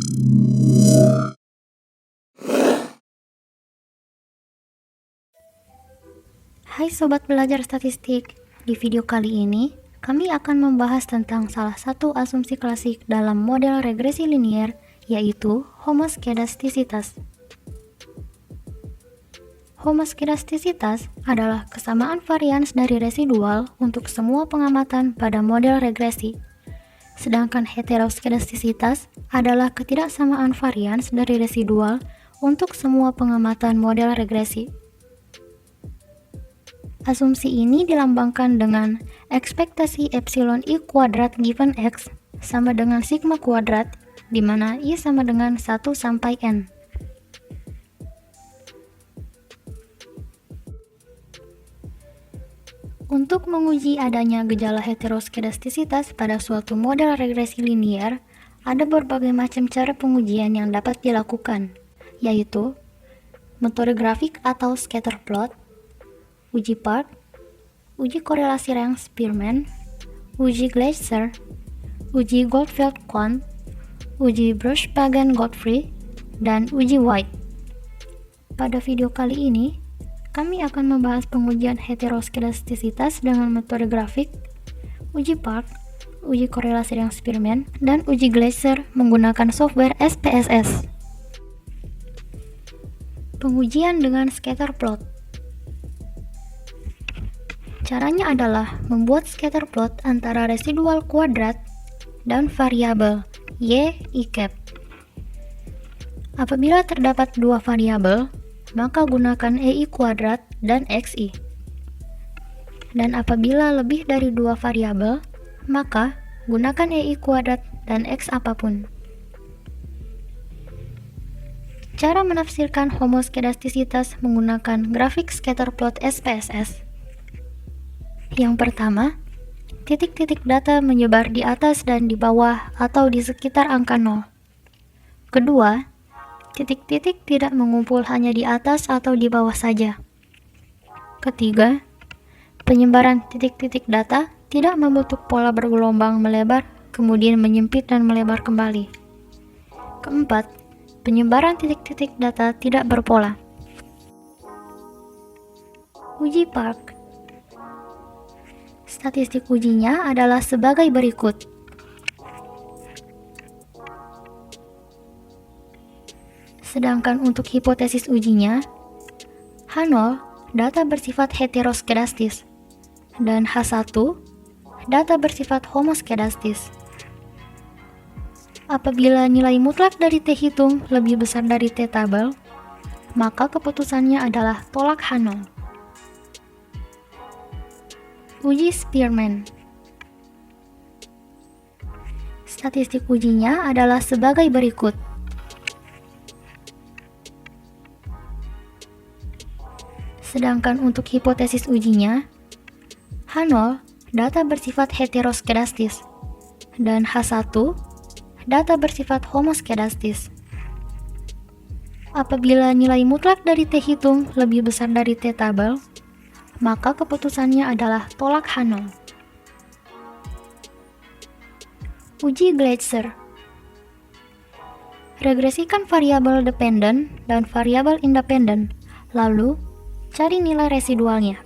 Hai Sobat Belajar Statistik, di video kali ini kami akan membahas tentang salah satu asumsi klasik dalam model regresi linier, yaitu homoskedastisitas. Homoskedastisitas adalah kesamaan varians dari residual untuk semua pengamatan pada model regresi. Sedangkan heteroskedastisitas adalah ketidaksamaan varians dari residual untuk semua pengamatan model regresi. Asumsi ini dilambangkan dengan ekspektasi epsilon I kuadrat given X sama dengan sigma kuadrat, di mana I sama dengan 1 sampai N. Untuk menguji adanya gejala heteroskedastisitas pada suatu model regresi linier, ada berbagai macam cara pengujian yang dapat dilakukan, yaitu metode grafik atau scatter plot, uji Park, uji korelasi Yang-Spearman, uji Gleiser, uji Goldfeld-Quandt, uji Bruchbagen-Godfrey, dan uji White. Pada video kali ini, kami akan membahas pengujian heteroskedastisitas dengan metode grafik, uji Park, uji korelasi Yang-Spearman, dan uji Gleiser menggunakan software SPSS. Pengujian dengan scatter plot. Caranya adalah membuat scatter plot antara residual kuadrat dan variabel Y, I cap. Apabila terdapat dua variabel, maka gunakan EI kuadrat dan XI. Dan apabila lebih dari dua variabel, maka gunakan EI kuadrat dan X apapun. Cara menafsirkan homoskedastisitas menggunakan grafik scatter plot SPSS. Yang pertama, titik-titik data menyebar di atas dan di bawah atau di sekitar angka 0. Kedua, titik-titik tidak mengumpul hanya di atas atau di bawah saja. Ketiga, penyebaran titik-titik data tidak membentuk pola bergelombang melebar, kemudian menyempit dan melebar kembali. Keempat, penyebaran titik-titik data tidak berpola. Uji Park. Statistik ujinya adalah sebagai berikut. Sedangkan untuk hipotesis ujinya, H0 data bersifat heteroskedastis dan H1 data bersifat homoskedastis. Apabila nilai mutlak dari T hitung lebih besar dari T tabel, maka keputusannya adalah tolak H0. Uji Spearman. Statistik ujinya adalah sebagai berikut. Sedangkan untuk hipotesis ujinya, H0 data bersifat heteroskedastis dan H1 data bersifat homoskedastis. Apabila nilai mutlak dari T hitung lebih besar dari T tabel, maka keputusannya adalah tolak H0. Uji Gleiser. Regresikan variabel dependen dan variabel independen, lalu cari nilai residualnya.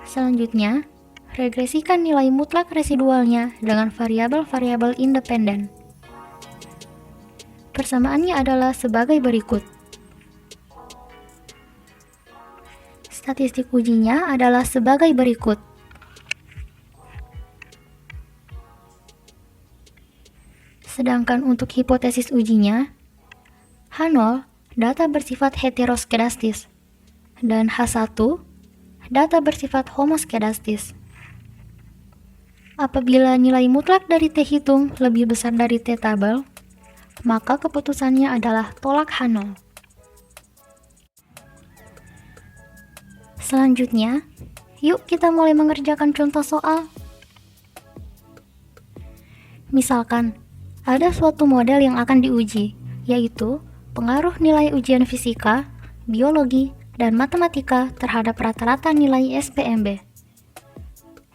Selanjutnya, regresikan nilai mutlak residualnya dengan variabel-variabel independen. Persamaannya adalah sebagai berikut. Statistik ujinya adalah sebagai berikut. Sedangkan untuk hipotesis ujinya, H0 data bersifat heteroskedastis dan H1 data bersifat homoskedastis. Apabila nilai mutlak dari T hitung lebih besar dari T tabel, maka keputusannya adalah tolak H0. Selanjutnya, yuk kita mulai mengerjakan contoh soal. Misalkan, ada suatu model yang akan diuji, yaitu pengaruh nilai ujian fisika, biologi, dan matematika terhadap rata-rata nilai SPMB.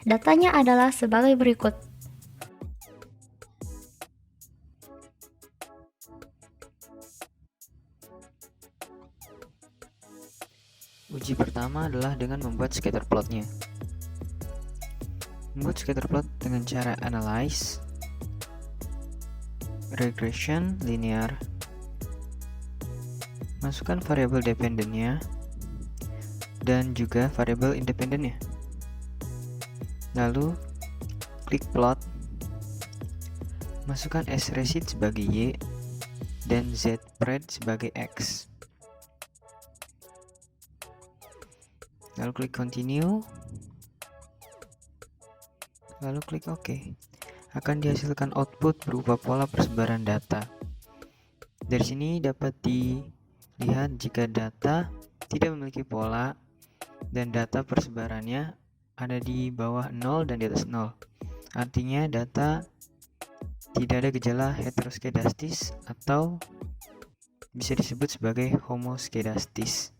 Datanya adalah sebagai berikut. Uji pertama adalah dengan membuat scatter plotnya. Membuat scatter plot dengan cara analyze, regression, linear. Masukkan variabel dependennya dan juga variabel independennya. Lalu klik plot. Masukkan sRecit sebagai Y dan zpred sebagai X. Lalu klik continue. Lalu klik OK. Akan dihasilkan output berupa pola persebaran data. Dari sini dapat dilihat jika data tidak memiliki pola dan data persebarannya ada di bawah 0 dan di atas 0. Artinya data tidak ada gejala heteroskedastis atau bisa disebut sebagai homoskedastis.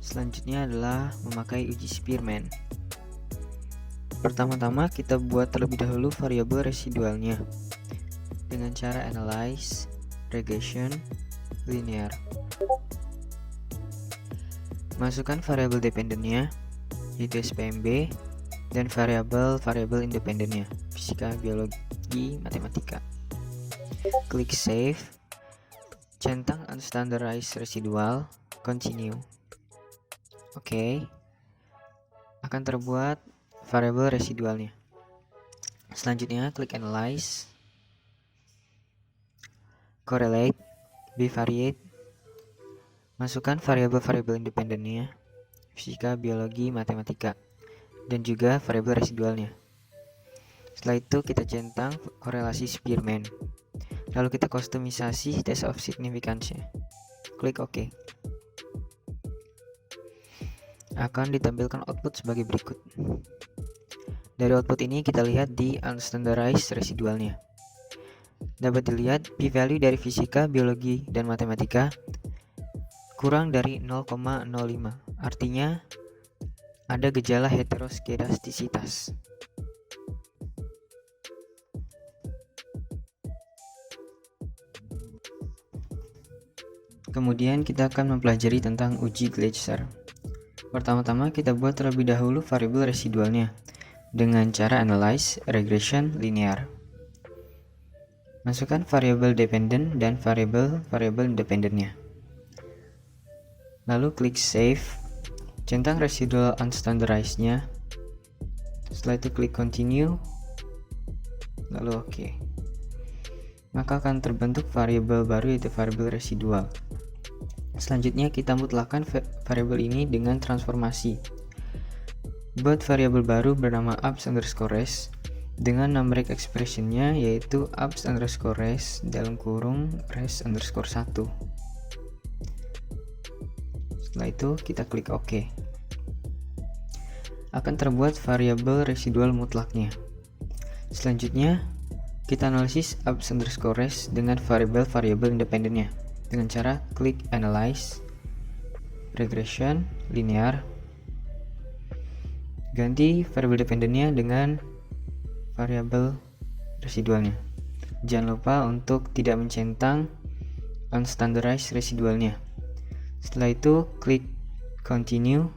Selanjutnya adalah memakai uji Spearman. Pertama-tama kita buat terlebih dahulu variabel residualnya dengan cara analyze, regression, linear. Masukkan variabel dependennya yaitu SPMB dan variabel independennya fisika, biologi, matematika. Klik save. Centang unstandardized residual, continue. Oke. Akan terbuat variabel residualnya. Selanjutnya klik analyze, correlate, bivariate. Masukkan variabel independennya fisika, biologi, matematika dan juga variabel residualnya. Setelah itu kita centang korelasi Spearman. Lalu kita kustomisasi test of significance-nya. Klik OK. Akan ditampilkan output sebagai berikut. Dari output ini kita lihat di unstandardized residualnya. Dapat dilihat p-value dari fisika, biologi, dan matematika kurang dari 0,05. Artinya ada gejala heteroskedastisitas. Kemudian kita akan mempelajari tentang uji Gleiser. Pertama-tama kita buat terlebih dahulu variabel residualnya dengan cara analyze, regression, linear. Masukkan variabel dependent dan variabel independennya. Lalu klik save. Centang residual unstandardized-nya. Setelah itu klik continue. Lalu OK. Maka akan terbentuk variabel baru yaitu variabel residual. Selanjutnya kita mutlakkan variabel ini dengan transformasi. Buat variabel baru bernama ups_res dengan numeric expression-nya yaitu ups_res dalam kurung res_1. Setelah itu kita klik OK. Akan terbuat variabel residual mutlaknya. Selanjutnya kita analisis ups_res dengan variabel independennya dengan cara klik analyze, regression, linear. Ganti variabel dependennya dengan variabel residualnya. Jangan lupa untuk tidak mencentang unstandardized residualnya. Setelah itu klik continue,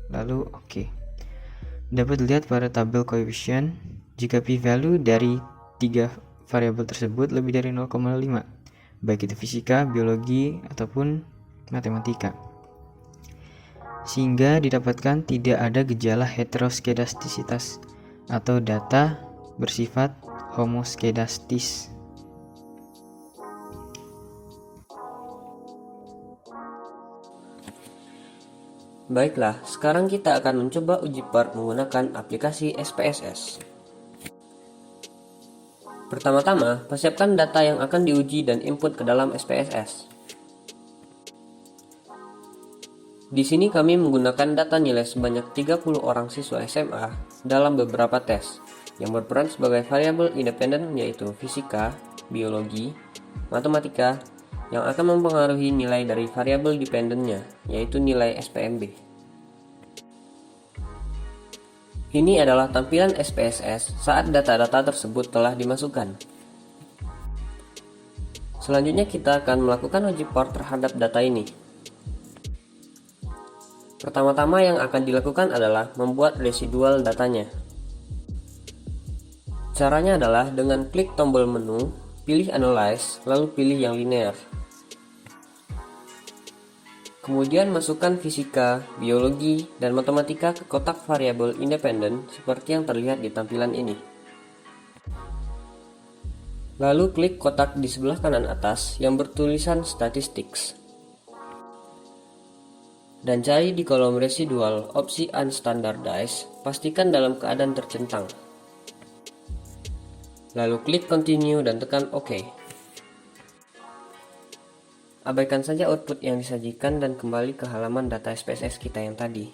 lalu OK. Dapat dilihat pada tabel coefficient jika p-value dari 3 variabel tersebut lebih dari 0,5, baik itu fisika, biologi, ataupun matematika, sehingga didapatkan tidak ada gejala heteroskedastisitas atau data bersifat homoskedastis. Baiklah, sekarang kita akan mencoba uji part menggunakan aplikasi SPSS. Pertama-tama, persiapkan data yang akan diuji dan input ke dalam SPSS. Di sini kami menggunakan data nilai sebanyak 30 orang siswa SMA dalam beberapa tes yang berperan sebagai variabel independen yaitu fisika, biologi, matematika, yang akan mempengaruhi nilai dari variabel dependennya, yaitu nilai SPMB. Ini adalah tampilan SPSS saat data-data tersebut telah dimasukkan. Selanjutnya kita akan melakukan uji power terhadap data ini. Pertama-tama yang akan dilakukan adalah membuat residual datanya. Caranya adalah dengan klik tombol menu, pilih Analyze, lalu pilih yang linear. Kemudian masukkan fisika, biologi, dan matematika ke kotak variabel independen seperti yang terlihat di tampilan ini. Lalu klik kotak di sebelah kanan atas yang bertulisan Statistics. Dan cari di kolom residual opsi Unstandardized, pastikan dalam keadaan tercentang. Lalu klik Continue dan tekan OK. Abaikan saja output yang disajikan dan kembali ke halaman data SPSS kita yang tadi.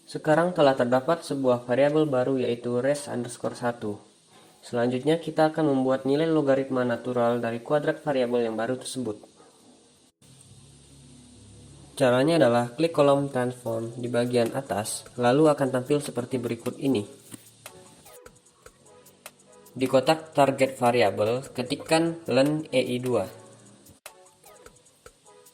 Sekarang telah terdapat sebuah variabel baru yaitu res_1. Selanjutnya kita akan membuat nilai logaritma natural dari kuadrat variabel yang baru tersebut. Caranya adalah klik kolom transform di bagian atas, lalu akan tampil seperti berikut ini. Di kotak target variable, ketikkan len EI2.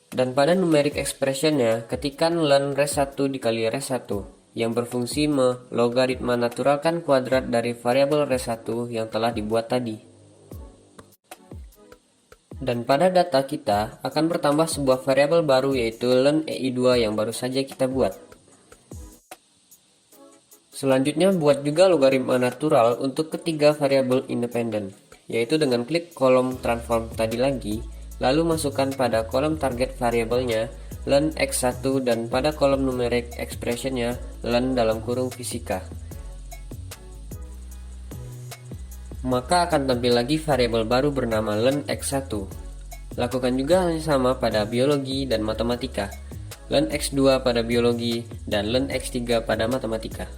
Dan pada numeric expressionnya, ketikkan len res1 dikali res1, yang berfungsi melogaritma naturalkan kuadrat dari variabel res1 yang telah dibuat tadi. Dan pada data kita akan bertambah sebuah variabel baru yaitu len EI2 yang baru saja kita buat. Selanjutnya buat juga logaritma natural untuk ketiga variabel independen, yaitu dengan klik kolom transform tadi lagi, lalu masukkan pada kolom target variabelnya len x1 dan pada kolom numeric expressionnya len dalam kurung fisika. Maka akan tampil lagi variabel baru bernama len x1. Lakukan juga hal yang sama pada biologi dan matematika, len x2 pada biologi dan len x3 pada matematika.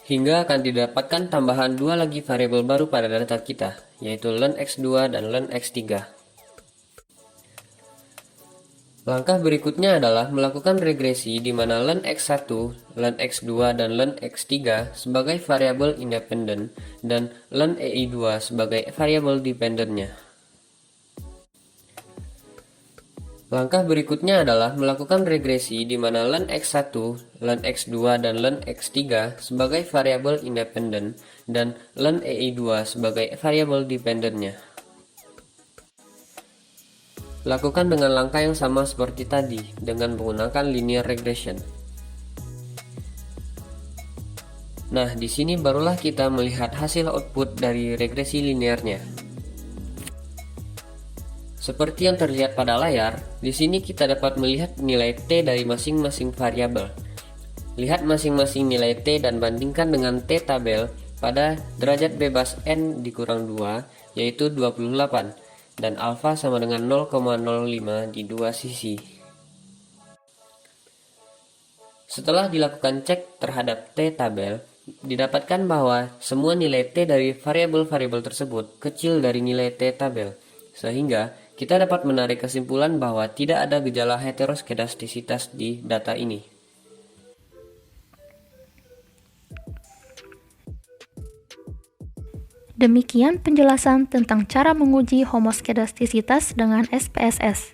Hingga akan didapatkan tambahan dua lagi variabel baru pada data kita, yaitu len x2 dan len x3. Langkah berikutnya adalah melakukan regresi di mana len x1, len x2, dan len x3 sebagai variabel independen dan len EI2 sebagai variabel dependennya. Langkah berikutnya adalah melakukan regresi di mana len x1, len x2, dan len x3 sebagai variabel independen dan len EI2 sebagai variabel dependennya. Lakukan dengan langkah yang sama seperti tadi dengan menggunakan linear regression. Nah, di sini barulah kita melihat hasil output dari regresi linearnya. Seperti yang terlihat pada layar, di sini kita dapat melihat nilai T dari masing-masing variabel. Lihat masing-masing nilai T dan bandingkan dengan T tabel pada derajat bebas N dikurang 2, yaitu 28, dan alfa sama dengan 0,05 di dua sisi. Setelah dilakukan cek terhadap T tabel, didapatkan bahwa semua nilai T dari variabel-variabel tersebut kecil dari nilai T tabel, sehingga kita dapat menarik kesimpulan bahwa tidak ada gejala heteroskedastisitas di data ini. Demikian penjelasan tentang cara menguji homoskedastisitas dengan SPSS.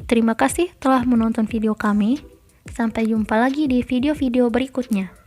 Terima kasih telah menonton video kami. Sampai jumpa lagi di video-video berikutnya.